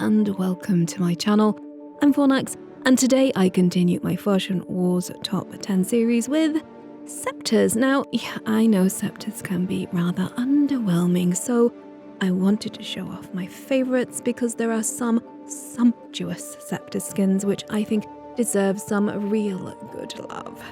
and welcome to my channel. I'm Fornax, and today I continue my Fashion Wars Top 10 series with Sceptres. Now, yeah, I know Sceptres can be rather underwhelming, so I wanted to show off my favourites because there are some sumptuous Sceptre skins which I think deserve some real good love.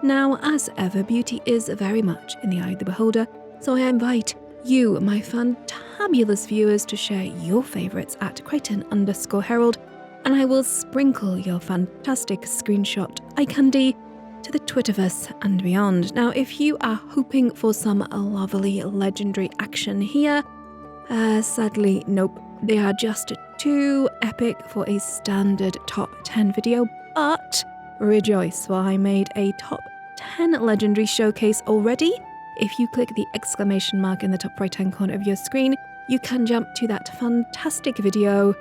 Now, as ever, beauty is very much in the eye of the beholder, so I invite you, my fantabulous viewers, to share your favourites at Crichton_Herald, and I will sprinkle your fantastic screenshot eye candy to the Twitterverse and beyond. Now, if you are hoping for some lovely legendary action here, sadly, nope. They are just too epic for a standard top 10 video, but rejoice, for I made a top 10 legendary showcase already. If you click the exclamation mark in the top right hand corner of your screen, you can jump to that fantastic video.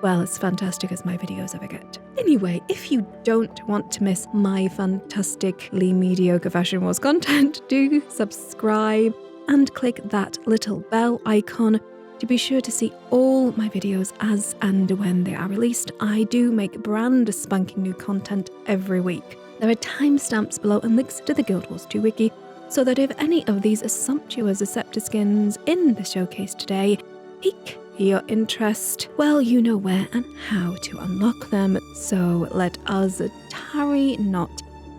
Well, as fantastic as my videos ever get. Anyway, if you don't want to miss my fantastically mediocre Fashion Wars content, do subscribe and click that little bell icon to be sure to see all my videos as and when they are released. I do make brand spanking new content every week. There are timestamps below and links to the Guild Wars 2 wiki, so that if any of these sumptuous Sceptre skins in the showcase today pique your interest, well, you know where and how to unlock them. So let us tarry not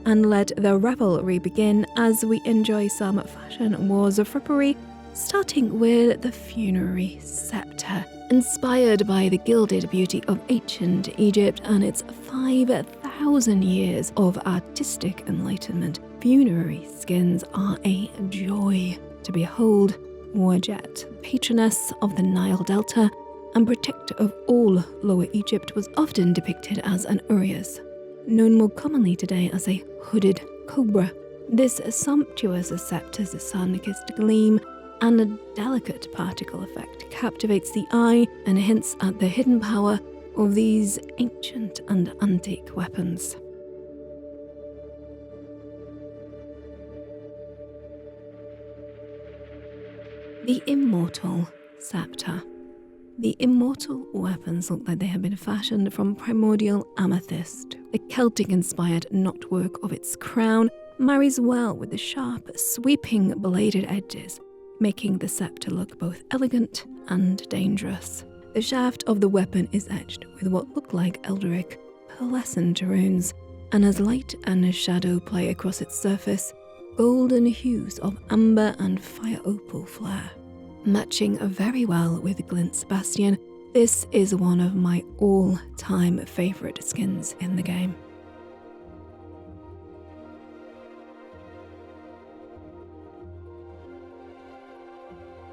and let the revelry begin as we enjoy some Fashion Wars frippery, starting with the Funerary Sceptre. Inspired by the gilded beauty of ancient Egypt and its 5,000 years of artistic enlightenment, funerary skins are a joy to behold. Warjet, patroness of the Nile Delta and protector of all Lower Egypt, was often depicted as an urias, known more commonly today as a hooded cobra. This sumptuous sceptre's sun-kissed gleam and a delicate particle effect captivates the eye and hints at the hidden power of these ancient and antique weapons. The Immortal Sceptre. The immortal weapons look like they have been fashioned from primordial amethyst. The Celtic-inspired knotwork of its crown marries well with the sharp, sweeping bladed edges, making the sceptre look both elegant and dangerous. The shaft of the weapon is etched with what look like Eldritch, pearlescent runes, and as light and shadow play across its surface, golden hues of amber and fire opal flare. Matching very well with Glint's Bastion, this is one of my all-time favourite skins in the game.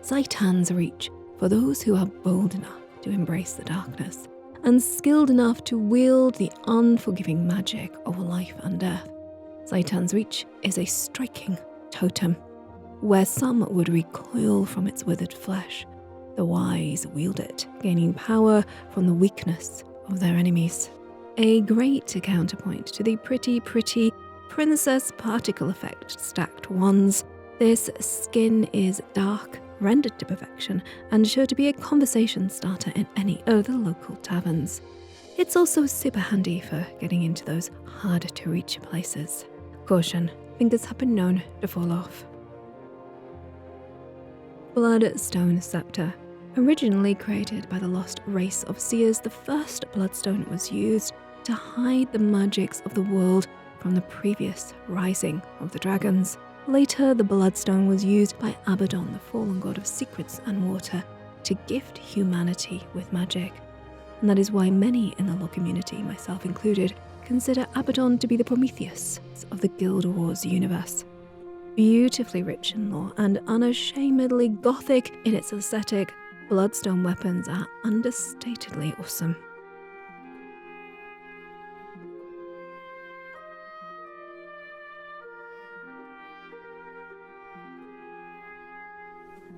Zaitan's Reach, for those who are bold enough to embrace the darkness and skilled enough to wield the unforgiving magic of life and death. Zaitan's Reach is a striking totem. Where some would recoil from its withered flesh, the wise wield it, gaining power from the weakness of their enemies. A great counterpoint to the pretty Princess Particle Effect stacked ones, this skin is dark, rendered to perfection, and sure to be a conversation starter in any of the local taverns. It's also super handy for getting into those hard-to-reach places. Caution, fingers have been known to fall off. Bloodstone Sceptre. Originally created by the lost race of seers, the first Bloodstone was used to hide the magics of the world from the previous rising of the dragons. Later, the Bloodstone was used by Abaddon, the fallen god of secrets and water, to gift humanity with magic. And that is why many in the lore community, myself included, consider Abaddon to be the Prometheus of the Guild Wars universe. Beautifully rich in lore and unashamedly gothic in its aesthetic, Bloodstone weapons are understatedly awesome.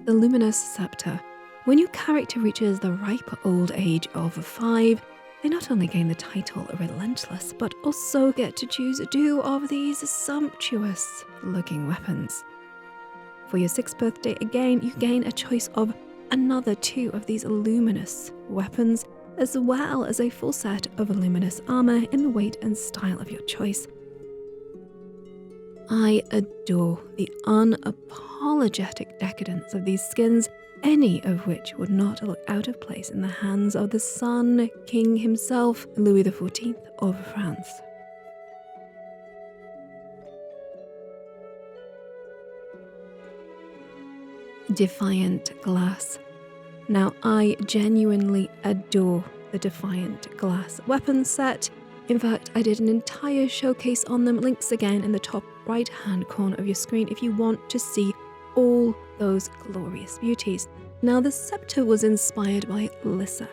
The Luminous Sceptre. When your character reaches the ripe old age of 5, they not only gain the title Relentless, but also get to choose 2 of these sumptuous looking weapons. For your 6th birthday again, you gain a choice of another 2 of these luminous weapons, as well as a full set of luminous armor in the weight and style of your choice. I adore the unapologetic decadence of these skins, any of which would not look out of place in the hands of the Sun King himself, Louis XIV of France. Defiant Glass. Now, I genuinely adore the Defiant Glass weapon set. In fact, I did an entire showcase on them, links again in the top right hand corner of your screen if you want to see all those glorious beauties. Now, the sceptre was inspired by Lissa,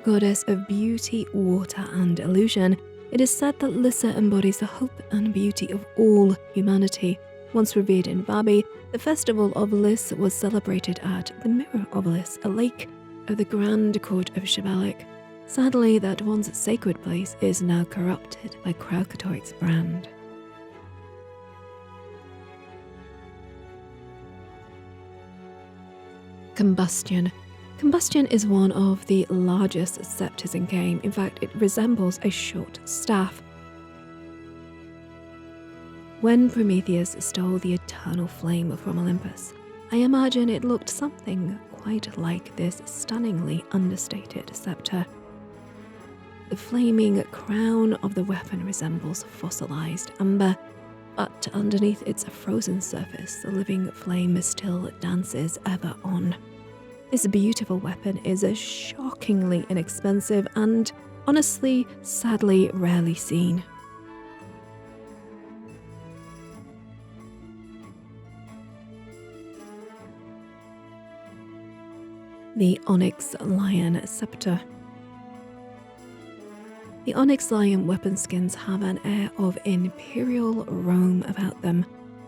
goddess of beauty, water and illusion. It is said that Lissa embodies the hope and beauty of all humanity. Once revered in Babi, the festival of Lys was celebrated at the Mirror of Lys, a lake of the Grand Court of Shibalik. Sadly, that once sacred place is now corrupted by Krautkatoit's brand. Combustion. Combustion is one of the largest sceptres in game. In fact, it resembles a short staff. When Prometheus stole the eternal flame from Olympus, I imagine it looked something quite like this stunningly understated sceptre. The flaming crown of the weapon resembles fossilized amber, but underneath its frozen surface, the living flame still dances ever on. This beautiful weapon is shockingly inexpensive and, honestly, sadly rarely seen. The Onyx Lion Sceptre. The Onyx Lion weapon skins have an air of imperial Rome about them,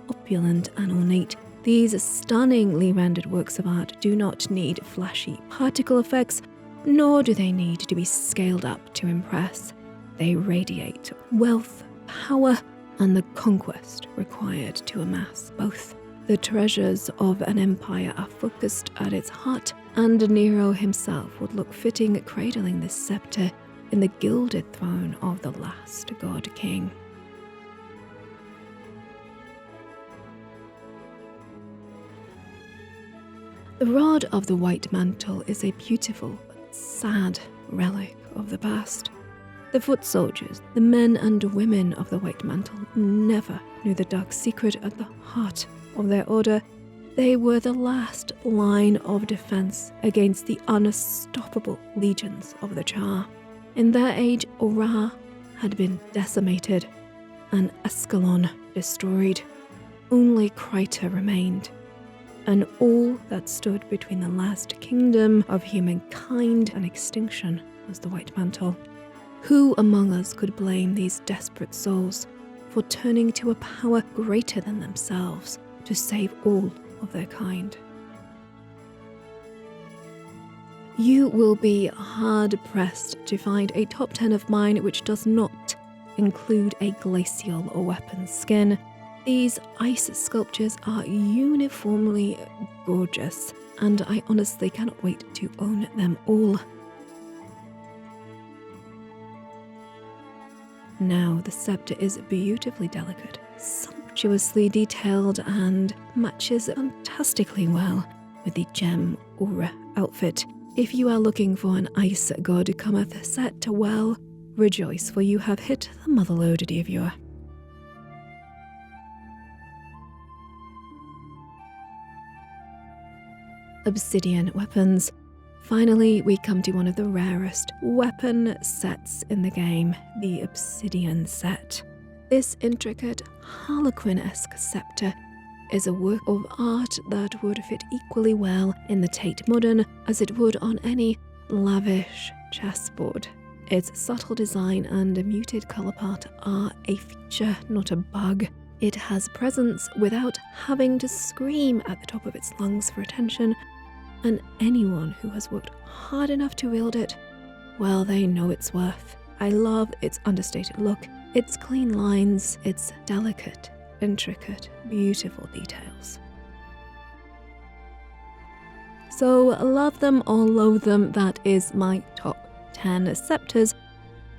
opulent and ornate. These stunningly rendered works of art do not need flashy particle effects, nor do they need to be scaled up to impress. They radiate wealth, power, and the conquest required to amass both. The treasures of an empire are focused at its heart, and Nero himself would look fitting cradling this sceptre in the gilded throne of the last god king. The Rod of the White Mantle is a beautiful but sad relic of the past. The foot soldiers, the men and women of the White Mantle, never knew the dark secret at the heart of their order. They were the last line of defense against the unstoppable legions of the Char. In their age, Ora had been decimated and Ascalon destroyed. Only Kryta remained, and all that stood between the last kingdom of humankind and extinction was the White Mantle. Who among us could blame these desperate souls for turning to a power greater than themselves to save all of their kind? You will be hard-pressed to find a top 10 of mine which does not include a glacial weapon skin. These ice sculptures are uniformly gorgeous, and I honestly cannot wait to own them all. Now, the sceptre is beautifully delicate, sumptuously detailed, and matches fantastically well with the gem aura outfit. If you are looking for an ice god cometh set, well, rejoice, for you have hit the motherlode, dear viewer. Obsidian weapons. Finally, we come to one of the rarest weapon sets in the game, the Obsidian set. This intricate, Harlequin-esque sceptre is a work of art that would fit equally well in the Tate Modern as it would on any lavish chessboard. Its subtle design and muted colour palette are a feature, not a bug. It has presence without having to scream at the top of its lungs for attention, and anyone who has worked hard enough to wield it, well, they know its worth. I love its understated look, its clean lines, its delicate, intricate, beautiful details. So love them or loathe them, that is my top 10 sceptres,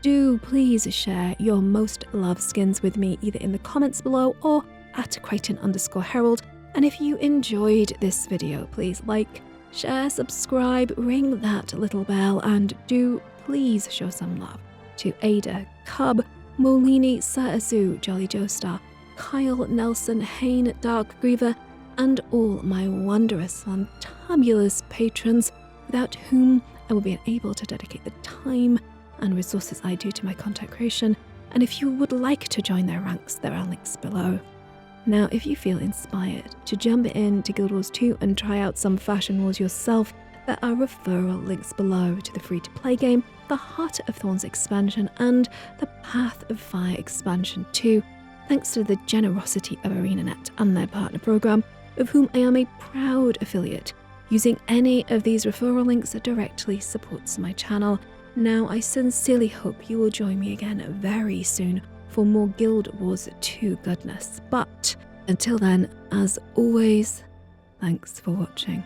do please share your most loved skins with me either in the comments below or at Crichton_Herald. And if you enjoyed this video, please like, share, subscribe, ring that little bell, and do please show some love to Ada, Cub, Molini, Sarazu, Jolly Joestar, Kyle, Nelson, Hain, Dark Griever, and all my wondrous, fantabulous patrons, without whom I will be unable to dedicate the time and resources I do to my content creation. And if you would like to join their ranks, there are links below. Now, if you feel inspired to jump into Guild Wars 2 and try out some Fashion Wars yourself, there are referral links below to the free-to-play game, the Heart of Thorns expansion, and the Path of Fire expansion 2, thanks to the generosity of Arenanet and their partner program, of whom I am a proud affiliate. Using any of these referral links directly supports my channel. Now, I sincerely hope you will join me again very soon for more Guild Wars 2 goodness. But until then, as always, thanks for watching.